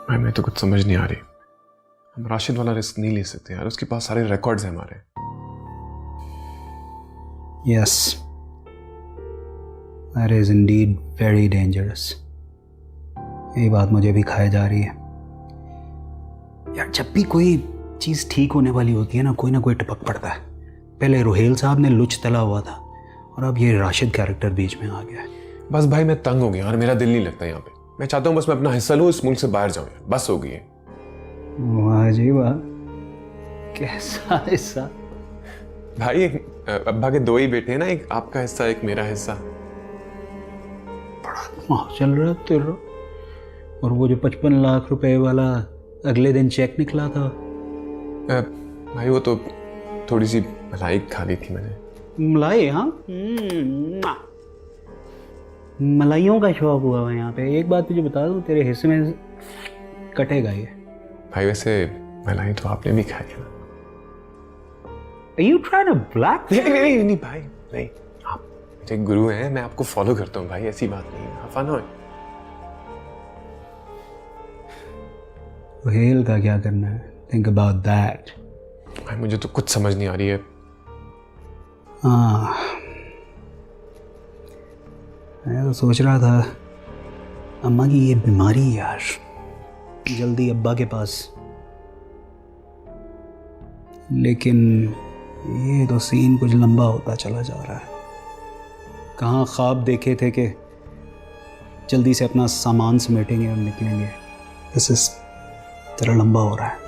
भाई मैं तो कुछ समझ नहीं आ रही। हम राशिद वाला रिस्क नहीं ले सकते यार, उसके पास सारे रिकॉर्ड्स हैं हमारे। Yes, that is Indeed very dangerous. यही बात मुझे भी खाए जा रही है यार। जब भी कोई चीज़ ठीक होने वाली होती है ना कोई टपक पड़ता है। पहले रुहेल साहब ने लुच तला हुआ था और अब ये राशिद कैरेक्टर बीच में आ गया है। बस भाई मैं तंग हो गया और मेरा दिल नहीं लगता यहाँ पे। मैं चाहता हूँ बस मैं अपना हिस्सा लूँ, इस मुल्क से बाहर जाऊँ यार, बस हो गई है। वाह जी वाह, कैसा हिस्सा? भाई अब्बा के दो ही बेटे हैं ना, एक आपका हिस्सा एक मेरा हिस्सा। बड़ा दिमाग चल रहा है तेरा। और वो जो 55 लाख रुपए वाला अगले दिन चेक निकला था, भाई वो तो थोड़ी सी मलाई खा ली थी मैंने। मलाई? हाँ, मलाइयों का शौक हुआ है यहाँ पे। एक बात तुझे बता दूँ, तेरे हिस्से में कटेगा ये। भाई वैसे मलाई तो आपने भी खाई है ना। Are you trying to black? नहीं भाई नहीं, आप मेरे गुरु हैं, मैं आपको फॉलो करता हूँ भाई, ऐसी बात नहीं है। फन हो। रुहेल का क्या करना है? Think about that. भाई मुझे तो कुछ समझ नहीं आ रही है। हाँ, मैं तो सोच रहा था अम्मा की ये बीमारी यार, जल्दी अब्बा के पास। लेकिन ये तो सीन कुछ लंबा होता चला जा रहा है। कहाँ ख्वाब देखे थे कि जल्दी से अपना सामान समेटेंगे और निकलेंगे। दिस इज तरह लंबा हो रहा है।